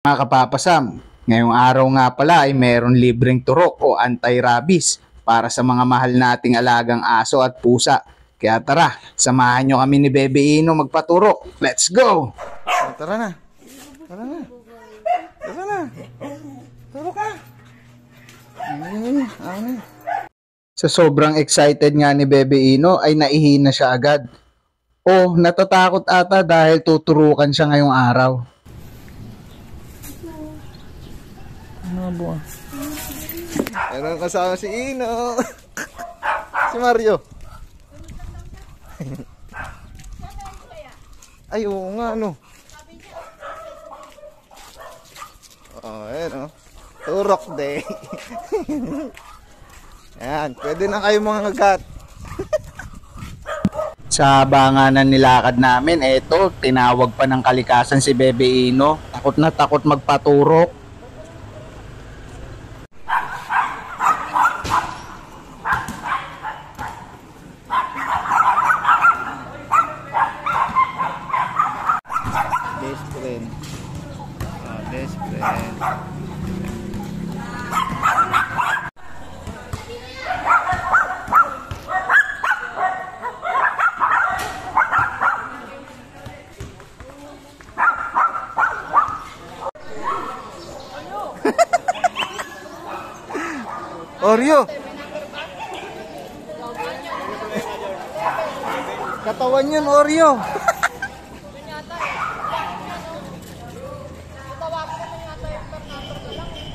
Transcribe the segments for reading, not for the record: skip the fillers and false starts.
Mga kapapasam, ngayong araw nga pala ay meron libreng turok o anti-rabies para sa mga mahal nating alagang aso at pusa. Kaya tara, samahan nyo kami ni Bebe Ino magpaturok. Let's go! Tara na. Tara na. Tara na. Turok ka. Sa sobrang excited nga ni Bebe Ino ay naihina siya agad. O natatakot ata dahil tuturukan siya ngayong araw. Meron kasama si Ino. Si Mario. Ay, oo nga, ano. Ayan, turok day. Ayan, pwede na kayo mga gat. Sa banganan nilakad namin, eto, tinawag pa ng kalikasan si Bebe Ino. Takot na takot magpaturok. Best friend. Oreo. Katawan yun, Oreo.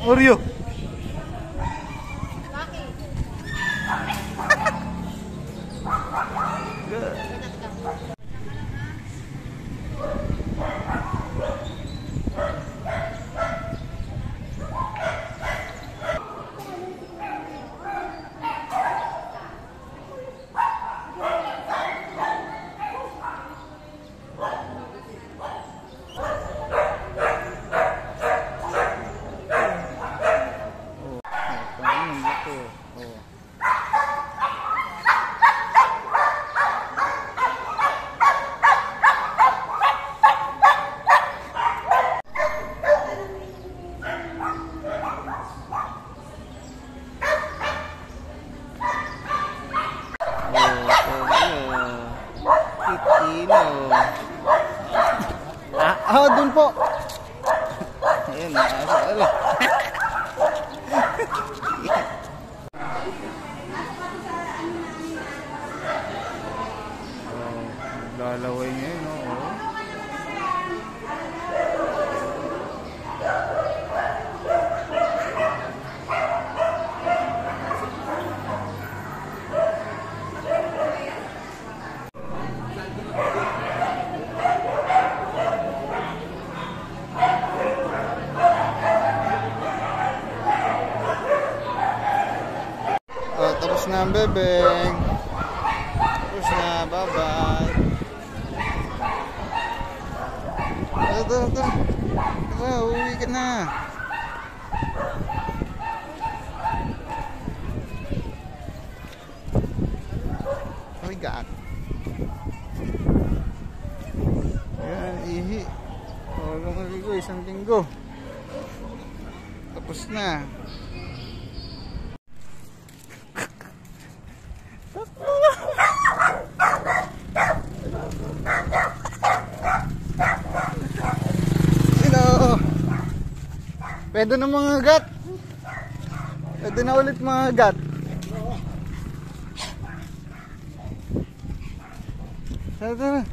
Oreo. Dun po. Ayun, nakasala. Lalaway ngayon, tapos na ang bebeng. Tapos na, bye-bye. Tara, uwi ka na. Ay, gaak. Ayan, ihi. Walang maligo, isang linggo. Tapos na. Pwede na mga gat. Pwede na ulit mga gat. Tara.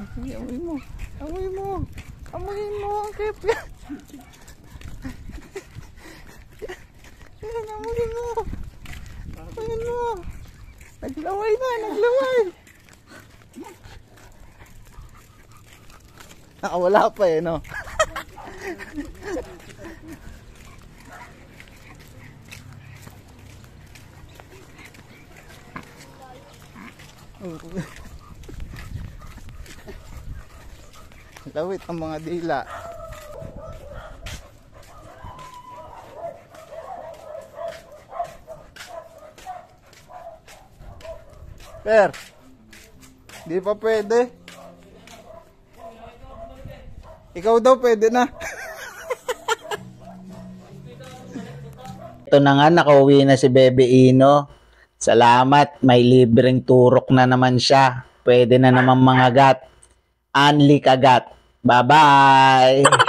Amoy mo. Ang kip. Amoy mo. Ayan mo. Naglaway na, naglaway. Nakawala pa no? Lawit ang mga dila. Per, di pa pwede. Ikaw daw pwede na. Ito na nga, nakauwi na si Bebe Ino. Salamat, may libreng turok na naman siya. Pwede na naman mga gat. Anli kagat. Bye-bye!